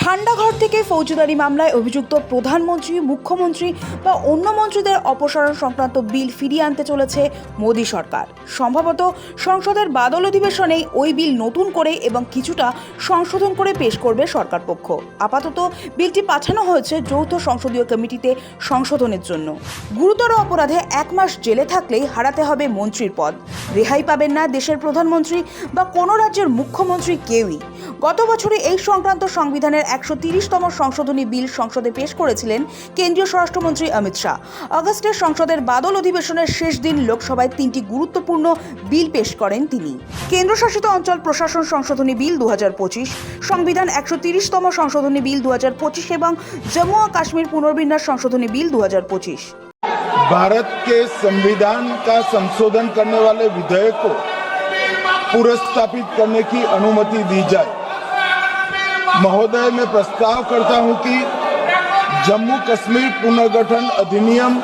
ঠান্ডা ঘর থেকে ফৌজদারি মামলায় অভিযুক্ত প্রধানমন্ত্রী, মুখ্যমন্ত্রী বা অন্য মন্ত্রীদের অপসারণ সংক্রান্ত বিল ফিরিয়ে আনতে চলেছে মোদী সরকার। সম্ভবত সংসদের বাদল অধিবেশনেই ওই বিল নতুন করে এবং কিছুটা সংশোধন করে পেশ করবে সরকার পক্ষ। আপাতত বিলটি পাঠানো হয়েছে যৌথ সংসদীয় কমিটিতে সংশোধনের জন্য। গুরুতর অপরাধে 1 মাস জেলে থাকলেই হারাতে হবে মন্ত্রীর পদ। রেহাই পাবেন না দেশের প্রধানমন্ত্রী বা কোনো রাজ্যের মুখ্যমন্ত্রী কেউই। গত বছরে এই সংক্রান্ত সংবিধানের 130তম সংশোধনী বিল সংসদে পেশ করেছিলেন কেন্দ্রীয় স্বরাষ্ট্রমন্ত্রী অমিত শাহ। আগস্টের সংসদের বাদল অধিবেশনের শেষ দিন লোকসভায় 3টি গুরুত্বপূর্ণ বিল পেশ করেন তিনি। কেন্দ্রশাসিত অঞ্চল প্রশাসন সংশোধনী বিল 2025, সংবিধান 130তম সংশোধনী বিল 2025 এবং জম্মু ও काश्मीर पुनर्विन्यास संशोधनी बिल 2025। भारत के संविधान का संशोधन करने वाले विधेयक को पुनर्स्थापित करने की अनुमति दी जाए। महोदय, मैं प्रस्ताव करता हूं कि जम्मू कश्मीर पुनर्गठन अधिनियम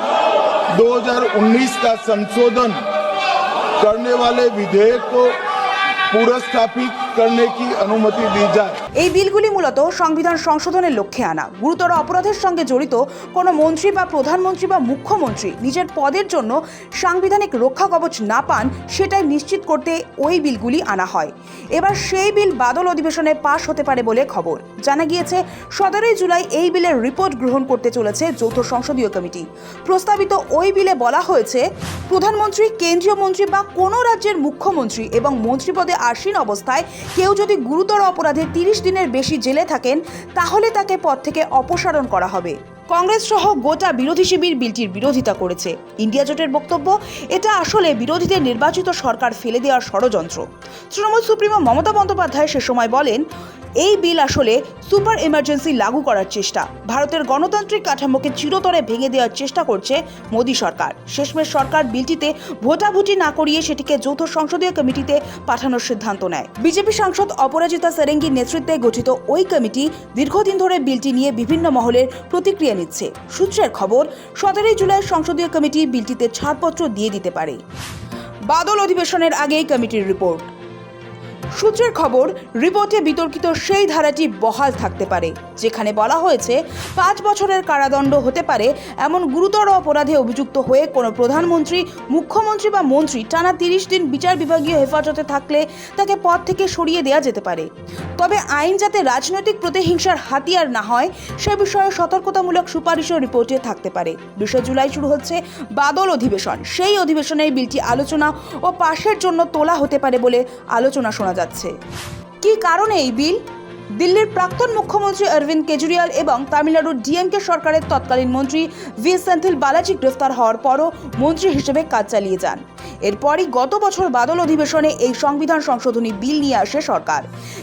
2019 का संशोधन करने वाले विधेयक को पुनर्स्थापित करने की अनुमति दी जाए। এই বিলগুলি মূলত সংবিধান সংশোধনের লক্ষ্যে আনা। গুরুতর অপরাধের সঙ্গে জড়িত কোনো মন্ত্রী বা প্রধানমন্ত্রী বা মুখ্যমন্ত্রী নিজের পদের জন্য সাংবিধানিক রক্ষা কবচ না পান সেটাই নিশ্চিত করতে ওই বিলগুলি আনা হয়। এবার সেই বিল বাদল অধিবেশনে পাশ হতে পারে বলে খবর। জানা গিয়েছে 17 জুলাই এই বিলের রিপোর্ট গ্রহণ করতে চলেছে যৌথ সংসদীয় কমিটি। প্রস্তাবিত ওই বিলে বলা হয়েছে, প্রধানমন্ত্রী, কেন্দ্রীয় মন্ত্রী বা কোনো রাজ্যের মুখ্যমন্ত্রী এবং মন্ত্রীপদে আসীন অবস্থায় কেউ যদি গুরুতর অপরাধে 30 দিনের বেশি জেলে থাকেন তাহলে তাকে পদ থেকে অপসারণ করা হবে। কংগ্রেস সহ গোটা বিরোধী শিবির বিলটির বিরোধিতা করেছে। ইন্ডিয়া জোটের বক্তব্য, এটা আসলে বিরোধীদের নির্বাচিত সরকার ফেলে দেওয়ার ষড়যন্ত্র। তৃণমূল সুপ্রিমো মমতা বন্দ্যোপাধ্যায় সে সময় বলেন, এই বিল আসলে সুপার এমার্জেন্সি লাগু করার চেষ্টা। ভারতের গণতান্ত্রিক কাঠামোকে চিরতরে ভেঙে দেওয়ার চেষ্টা করছে মোদী সরকার। শেষমেশ সরকার বিলটিতে ভোটাভুটি না করিয়ে সেটিকে যৌথ সংসদীয় কমিটিতে পাঠানোর সিদ্ধান্ত নেয়। বিজেপি সাংসদ অপরাজিতা ষড়ঙ্গীর নেতৃত্বে গঠিত ওই কমিটি দীর্ঘদিন ধরে বিলটি নিয়ে বিভিন্ন মহলের প্রতিক্রিয়া নিচ্ছে। সূত্রের খবর, 17 জুলাই সংসদীয় কমিটি বিলটিতে ছাড়পত্র দিয়ে দিতে পারে। বাদল অধিবেশনের আগেই কমিটির রিপোর্ট। সূত্রের খবর, রিপোর্টে বিতর্কিত সেই ধারাটি বহাল থাকতে পারে যেখানে বলা হয়েছে 5 বছরের কারাদণ্ড হতে পারে এমন গুরুতর অপরাধে অভিযুক্ত হয়ে কোনো প্রধানমন্ত্রী, মুখ্যমন্ত্রী বা মন্ত্রী টানা 30 দিন বিচার বিভাগীয় হেফাজতে থাকলে তাকে পদ থেকে সরিয়ে দেওয়া যেতে পারে। তবে আইন যাতে রাজনৈতিক প্রতিহিংসার হাতিয়ার না হয় সে বিষয়ে সতর্কতামূলক সুপারিশও রিপোর্টে থাকতে পারে। 20 জুলাই শুরু হচ্ছে বাদল অধিবেশন। সেই অধিবেশনে বিলটি আলোচনা ও পাশের জন্য তোলা হতে পারে বলে আলোচনা শোনা যাচ্ছে। কি কারণে এই বিল? দিল্লির প্রাক্তন মুখ্যমন্ত্রী অরবিন্দ কেজরিওয়াল এবং তামিলনাড়ুর ডিএমকে সরকারের তৎকালীন মন্ত্রী ভি সেন্থিল বালাজি গ্রেফতার হওয়ার পরও মন্ত্রী হিসেবে কাজ চালিয়ে যান। এরপরই গত বছর বাদল অধিবেশনে এই সংবিধান সংশোধনী বিল নিয়ে আসে সরকার।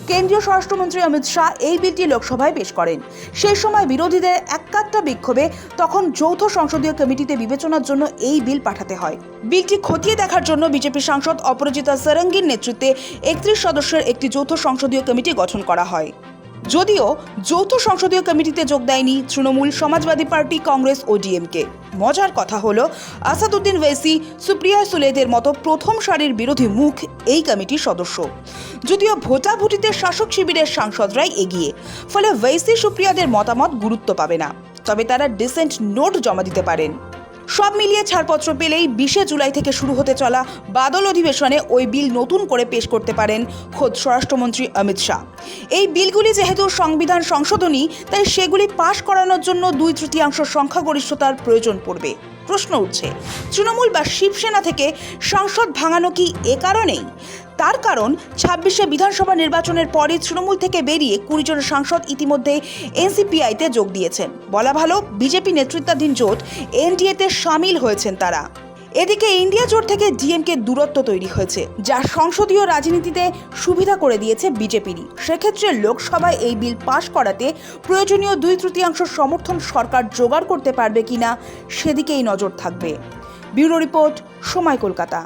কেন্দ্রীয় স্বরাষ্ট্রমন্ত্রী অমিত শাহ এই বিলটি লোকসভায় পেশ করেন। সেই সময় বিরোধীদের একাত্তা বিক্ষোভে তখন যৌথ সংসদীয় কমিটিতে বিবেচনার জন্য এই বিল পাঠাতে হয়। বিলটি খতিয়ে দেখার জন্য বিজেপি সাংসদ অপরাজিতা ষড়ঙ্গীর নেতৃত্বে 31 সদস্যের একটি যৌথ সংসদীয় কমিটি গঠন করা হয়। যদিও যৌথ সংসদীয় কমিটিতে যোগ দেয়নি তৃণমূল, সমাজবাদী পার্টি, কংগ্রেস ও ডিএমকে। মজার কথা হলো, আসাদুদ্দিন ওয়েসি, সুপ্রিয়া সুলেদের মতো প্রথম সারির বিরোধী মুখ এই কমিটির সদস্য। যদিও ভোটাভুটিতে শাসক শিবিরের সাংসদরাই এগিয়ে, ফলে ওয়েসি, সুপ্রিয়াদের মতামত গুরুত্ব পাবে না। তবে তারা ডিসেন্ট নোট জমা দিতে পারেন। সব মিলিয়ে ছাড়পত্র পেলেই 20 জুলাই থেকে শুরু হতে চলা বাদল অধিবেশনে ওই বিল নতুন করে পেশ করতে পারেন খোদ স্বরাষ্ট্রমন্ত্রী অমিত শাহ। এই বিলগুলি যেহেতু সংবিধান সংশোধনী, তাই সেগুলি পাশ করানোর জন্য 2/3 সংখ্যাগরিষ্ঠতার প্রয়োজন পড়বে। প্রশ্ন উঠছে, তৃণমূল বা শিবসেনা থেকে সাংসদ ভাঙানো কি এ কারণেই? তার কারণ 26 বিধানসভা নির্বাচনের পরে তৃণমূল থেকে বেরিয়ে 20 জন সাংসদ ইতিমধ্যে এনসিপিআইতে যোগ দিয়েছেন। বলা ভালো, বিজেপি নেতৃত্বাধীন জোট এনডিএতে সামিল হয়েছেন তারা। এদিকে ইন্ডিয়া জোট থেকে ডিএমকে দূরত্ব তৈরি হয়েছে, যা সংসদীয় রাজনীতিতে সুবিধা করে দিয়েছে বিজেপিরই। সেক্ষেত্রে লোকসভায় এই বিল পাশ করাতে প্রয়োজনীয় 2/3 সমর্থন সরকার জোগাড় করতে পারবে কিনা সেদিকেই নজর থাকবে। ব্যুরো রিপোর্ট, সময়, কলকাতা।